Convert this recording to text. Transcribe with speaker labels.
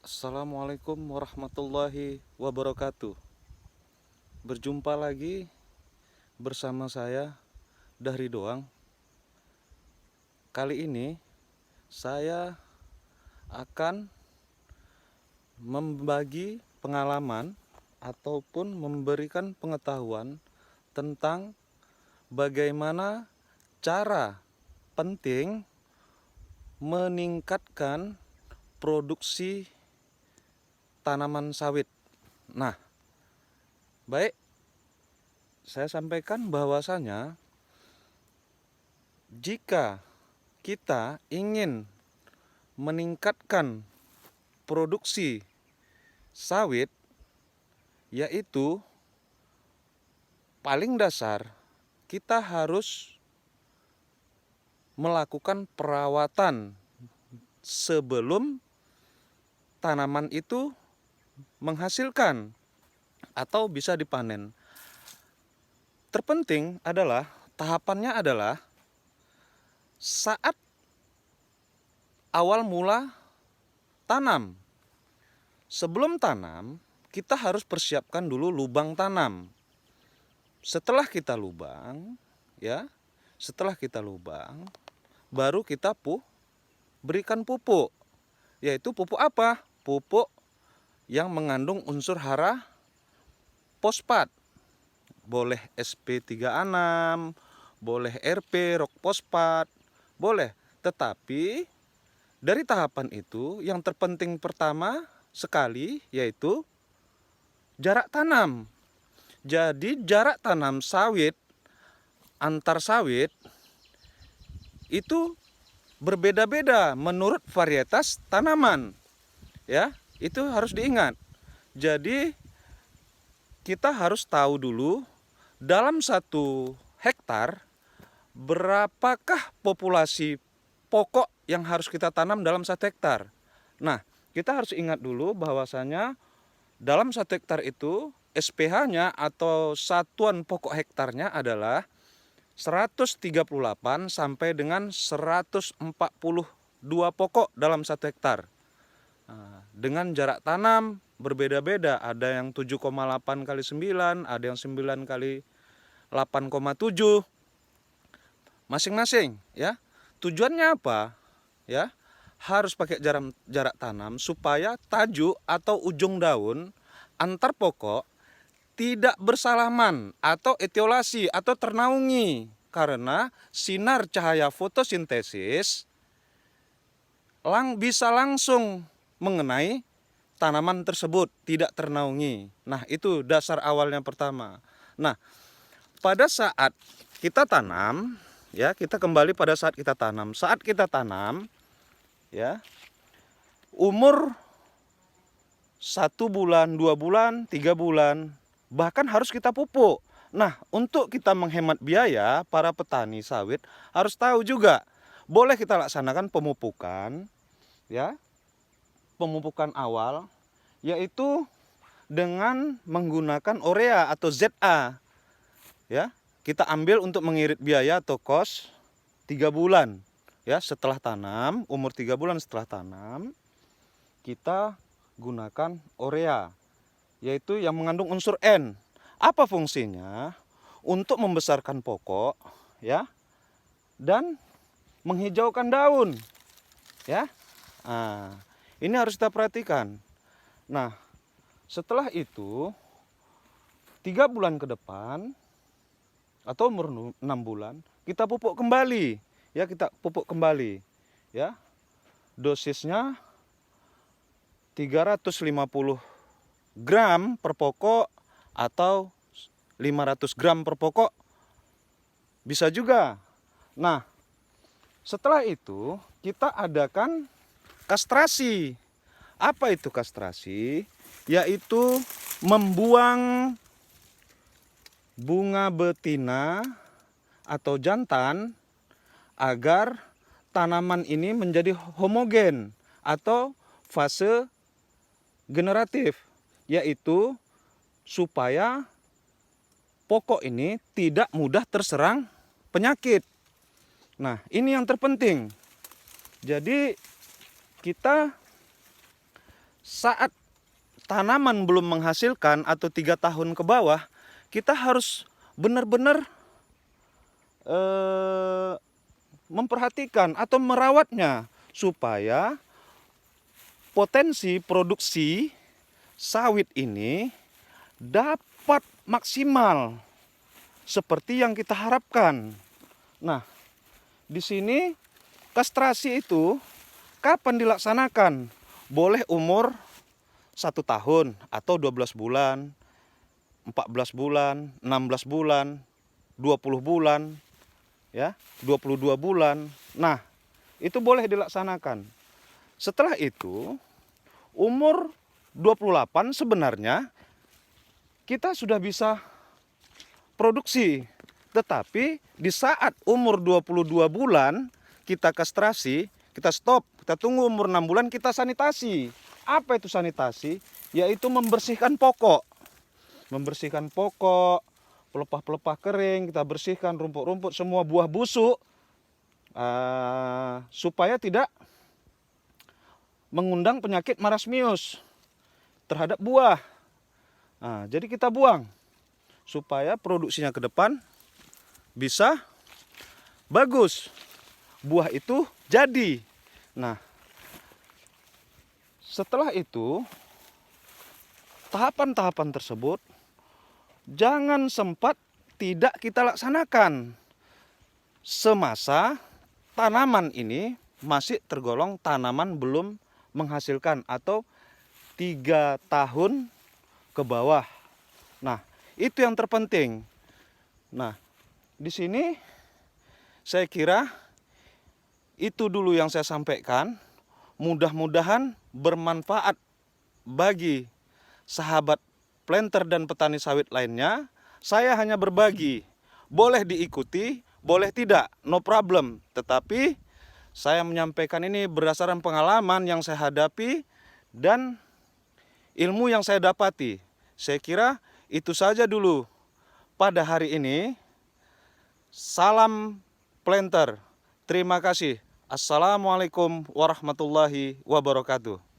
Speaker 1: Assalamualaikum warahmatullahi wabarakatuh. Berjumpa lagi bersama saya Dahri Doang. Kali ini saya akan membagi pengalaman ataupun memberikan pengetahuan tentang bagaimana cara penting meningkatkan produksi tanaman sawit. Nah, baik, saya sampaikan bahwasanya jika kita ingin meningkatkan produksi sawit, yaitu paling dasar kita harus melakukan perawatan sebelum tanaman itu menghasilkan atau bisa dipanen. Terpenting adalah tahapannya adalah saat awal mula tanam. Sebelum tanam, kita harus persiapkan dulu lubang tanam. Setelah kita lubang, baru kita berikan pupuk. Yaitu pupuk apa? Pupuk yang mengandung unsur hara fosfat. Boleh SP3A6, boleh RP, rock fosfat, boleh. Tetapi dari tahapan itu yang terpenting pertama sekali yaitu jarak tanam. Jadi jarak tanam sawit antar sawit itu berbeda-beda menurut varietas tanaman. Ya, itu harus diingat. Jadi kita harus tahu dulu dalam 1 hektar berapakah populasi pokok yang harus kita tanam dalam 1 hektar. Nah, kita harus ingat dulu bahwasanya dalam 1 hektar itu SPH-nya atau satuan pokok hektarnya adalah 138 sampai dengan 142 pokok dalam 1 hektar. Nah, dengan jarak tanam berbeda-beda, ada yang 7,8 kali 9, ada yang 9 kali 8,7 masing-masing ya. Tujuannya apa? Ya, harus pakai jarak tanam supaya tajuk atau ujung daun antar pokok tidak bersalaman atau etiolasi atau ternaungi karena sinar cahaya fotosintesis bisa langsung mengenai tanaman tersebut, tidak ternaungi. Nah, itu dasar awalnya pertama. Nah, pada saat kita tanam, ya, kita kembali pada saat kita tanam. Saat kita tanam, ya, umur 1 bulan, 2 bulan, 3 bulan, bahkan harus kita pupuk. Nah, untuk kita menghemat biaya, para petani sawit harus tahu juga, boleh kita laksanakan pemupukan, ya, pemupukan awal, yaitu dengan menggunakan urea atau ZA. Ya, kita ambil untuk mengirit biaya atau kos 3 bulan. Ya, setelah tanam, umur 3 bulan setelah tanam, kita gunakan urea, yaitu yang mengandung unsur N. Apa fungsinya? Untuk membesarkan pokok, ya, dan menghijaukan daun, ya. Nah, ini harus kita perhatikan. Nah, setelah itu 3 bulan ke depan atau umur 6 bulan kita pupuk kembali, ya, kita pupuk kembali, ya. Dosisnya 350 gram per pokok atau 500 gram per pokok bisa juga. Nah, setelah itu kita adakan kastrasi. Apa itu kastrasi? Yaitu membuang bunga betina atau jantan agar tanaman ini menjadi homogen atau fase generatif, yaitu supaya pokok ini tidak mudah terserang penyakit. Nah, ini yang terpenting. Jadi kita saat tanaman belum menghasilkan atau 3 tahun ke bawah, kita harus benar-benar memperhatikan atau merawatnya supaya potensi produksi sawit ini dapat maksimal seperti yang kita harapkan. Nah, di sini kastrasi itu kapan dilaksanakan? Boleh umur 1 tahun atau 12 bulan, 14 bulan, 16 bulan, 20 bulan, ya, 22 bulan. Nah, itu boleh dilaksanakan. Setelah itu, umur 28 sebenarnya kita sudah bisa produksi. Tetapi di saat umur 22 bulan kita kastrasi, kita stop, kita tunggu umur 6 bulan kita sanitasi. Apa itu sanitasi? Yaitu membersihkan pokok. Membersihkan pokok, pelepah-pelepah kering, kita bersihkan rumput-rumput, semua buah busuk, supaya tidak mengundang penyakit marasmius terhadap buah. Nah, jadi kita buang supaya produksinya ke depan bisa bagus. Buah itu jadi. Nah, setelah itu tahapan-tahapan tersebut jangan sempat tidak kita laksanakan semasa tanaman ini masih tergolong tanaman belum menghasilkan atau 3 tahun ke bawah. Nah, itu yang terpenting. Nah, di sini saya kira itu dulu yang saya sampaikan. Mudah-mudahan bermanfaat bagi sahabat planter dan petani sawit lainnya. Saya hanya berbagi. Boleh diikuti, boleh tidak, no problem. Tetapi saya menyampaikan ini berdasarkan pengalaman yang saya hadapi dan ilmu yang saya dapati. Saya kira itu saja dulu pada hari ini. Salam planter. Terima kasih. Assalamualaikum warahmatullahi wabarakatuh.